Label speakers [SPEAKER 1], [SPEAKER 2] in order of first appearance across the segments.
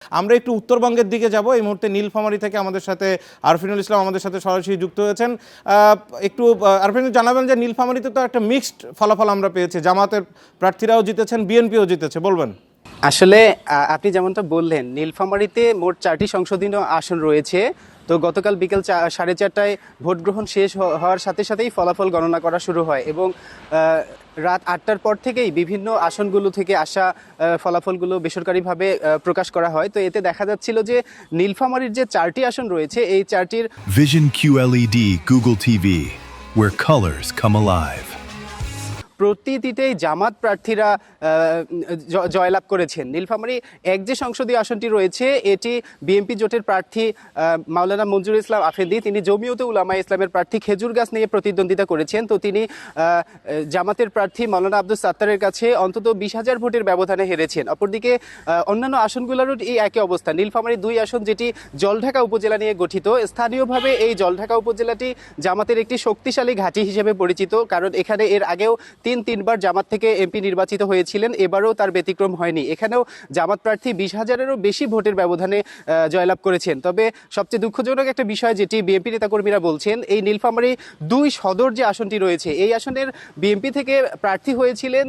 [SPEAKER 1] আমরা একটু উত্তরবঙ্গের দিকে যাব। এই মুহূর্তে নীলফামারী থেকে আমাদের সাথে আরফিনুল ইসলাম আমাদের সাথে সরাসরি যুক্ত হয়েছেন। একটু আরফিনুল জানাবেন যে নীলফামারীতে তো একটা মিক্সড ফলাফল আমরা পেয়েছি, জামাতের প্রার্থীরাও জিতেছেন, বিএনপিও জিতেছে, বলবেন?
[SPEAKER 2] আসলে আপনি যেমনটা বললেন, নীলফামারীতে মোট 4টি সংসদীয় আসন রয়েছে। তো গতকাল বিকেল 4:30টায় ভোট গ্রহণ শেষ হওয়ার সাথে সাথেই ফলাফল গণনা করা শুরু হয় এবং রাত 8টার পর থেকেই বিভিন্ন আসনগুলো থেকে আসা ফলাফলগুলো বেসরকারিভাবে প্রকাশ করা হয়। তো এতে দেখা যাচ্ছিল যে নীলফামারীর যে 4টি আসন রয়েছে, এই 4টির
[SPEAKER 3] Vision QLED Google TV, where colors come alive.
[SPEAKER 2] প্রতিটিতেই জামাত প্রার্থীরা জয়লাভ করেছেন। নীলফামারী এক যে সংসদীয় আসনটি রয়েছে, এটি বিএনপি জোটের প্রার্থী মাওলানা মঞ্জুরুল ইসলাম আফেদি, তিনি জমিয়তে উলামা ইসলামের প্রার্থী খেজুর গাছ নিয়ে প্রতিদ্বন্দ্বিতা করেছেন। তো তিনি জামাতের প্রার্থী মাওলানা আব্দুল সাত্তারের কাছে অন্তত 20,000 ভোটের ব্যবধানে হেরেছেন। অপরদিকে অন্যান্য আসনগুলোরও এই একই অবস্থা। নীলফামারী 2 আসন, যেটি জলঢাকা উপজেলা নিয়ে গঠিত, স্থানীয়ভাবে এই জলঢাকা উপজেলাটি জামাতের একটি শক্তিশালী ঘাঁটি হিসেবে পরিচিত, কারণ এখানে এর আগেও তিনবার জামাত থেকে এমপি নির্বাচিত হয়েছিলেন, এবারও তার ব্যতিক্রম হয়নি। এখানেও জামাত প্রার্থী 20,000-এরও বেশি ভোটের ব্যবধানে জয়লাভ করেছেন। তবে সবচেয়ে দুঃখজনক একটা বিষয় যেটি বিএনপি নেতাকর্মীরা বলছেন, এই নীলফামারী 2 সদর যে আসনটি রয়েছে, এই আসনের বিএনপি থেকে প্রার্থী হয়েছিলেন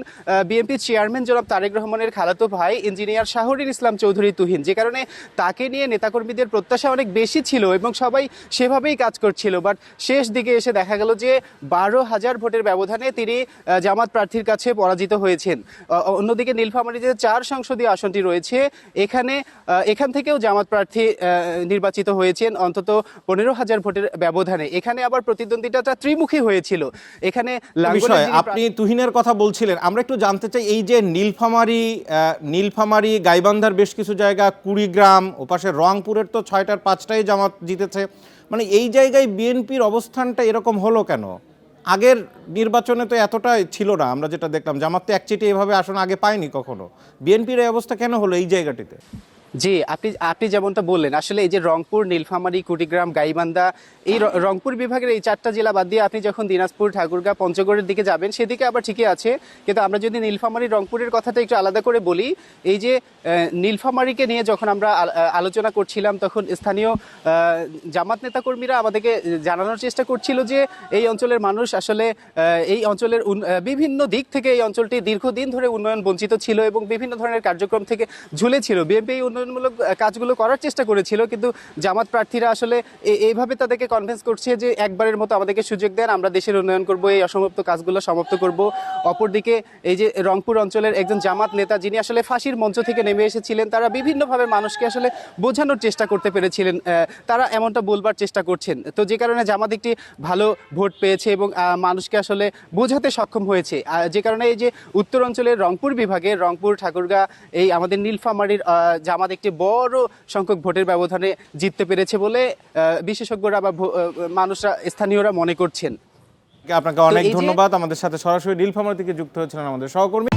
[SPEAKER 2] বিএনপি চেয়ারম্যান জনাব তারেক রহমানের খালাতো ভাই ইঞ্জিনিয়ার শাহরুল ইসলাম চৌধুরী তুহিন, যে কারণে তাকে নিয়ে নেতাকর্মীদের প্রত্যাশা অনেক বেশি ছিল এবং সবাই সেভাবেই কাজ করছিল। বাট শেষ দিকে এসে দেখা গেল যে 12,000 ভোটের ব্যবধানে তিনি জামাত প্রার্থীর কাছে পরাজিত হয়েছেন। অন্যদিকে নীলফামারীতে 4 সংসদীয় আসনটি রয়েছে, এখান থেকেও জামাত প্রার্থী নির্বাচিত হয়েছেন অন্তত 15,000 ভোটের ব্যবধানে। এখানে আবার প্রতিদ্বন্দ্বিতাটা ত্রিমুখী হয়েছিল। এখানে
[SPEAKER 1] আপনি তুহিনের কথা বলছিলেন, আমরা একটু জানতে চাই এই যে নীলফামারী গাইবান্ধার বেশ কিছু জায়গা, কুড়িগ্রাম, ওপাশে রংপুরের তো 6টার 5টাই জামাত জিতেছে, মানে এই জায়গায় বিএনপির অবস্থানটা এরকম হলো কেন? আগের নির্বাচনে তো এতটাই ছিল না, আমরা যেটা দেখলাম জামাত তো একচিটে এভাবে আসন আগে পায়নি কখনো। বিএনপির এই অবস্থা কেন হলো এই জায়গাটিতে?
[SPEAKER 2] জি, আপনি যেমনটা বললেন, আসলে এই যে রংপুর, নীলফামারী, কুড়িগ্রাম, গাইবান্ধা, এই রংপুর বিভাগের এই 4টা জেলা বাদ দিয়ে আপনি যখন দিনাজপুর, ঠাকুরগাঁ, পঞ্চগড়ের দিকে যাবেন, সেদিকে আবার ঠিকই আছে। কিন্তু আমরা যদি নীলফামারী, রংপুরের কথাটা একটু আলাদা করে বলি, এই যে নীলফামারীকে নিয়ে যখন আমরা আলোচনা করছিলাম, তখন স্থানীয় জামাত নেতাকর্মীরা আমাদেরকে জানানোর চেষ্টা করছিল যে এই অঞ্চলের মানুষ আসলে এই অঞ্চলের বিভিন্ন দিক থেকে এই অঞ্চলটি দীর্ঘদিন ধরে উন্নয়ন বঞ্চিত ছিল এবং বিভিন্ন ধরনের কার্যক্রম থেকে ঝুলেছিল। বিএনপি উন্নয়নমূলক কাজগুলো করার চেষ্টা করেছিল, কিন্তু জামাত প্রার্থীরা আসলে এইভাবে তাদেরকে কনভিন্স করছে যে একবারের মতো আমাদেরকে সুযোগ দেন, আমরা দেশের উন্নয়ন করব, এই অসমাপ্ত কাজগুলো সমাপ্ত করব। অপরদিকে এই যে রংপুর অঞ্চলের একজন জামাত নেতা, যিনি আসলে ফাঁসির মঞ্চ থেকে নেমে এসেছিলেন, তারা বিভিন্নভাবে মানুষকে আসলে বোঝানোর চেষ্টা করতে পেরেছিলেন, তারা এমনটা বলবার চেষ্টা করছেন। তো যে কারণে জামাত একটি ভালো ভোট পেয়েছে এবং মানুষকে আসলে বোঝাতে সক্ষম হয়েছে, যে কারণে এই যে উত্তর অঞ্চলের রংপুর বিভাগে রংপুর, ঠাকুরগাঁ, এই আমাদের নীলফামারীর জামাত একটি বড় সংখ্যক ভোটের ব্যবধানে জিততে পেরেছে বলে বিশেষজ্ঞরা বা মানুষরা, স্থানীয়রা মনে করছেন।
[SPEAKER 1] আপনাকে অনেক ধন্যবাদ। আমাদের সাথে সরাসরি নীলফামারী থেকে যুক্ত হয়েছিলেন আমাদের সহকর্মী।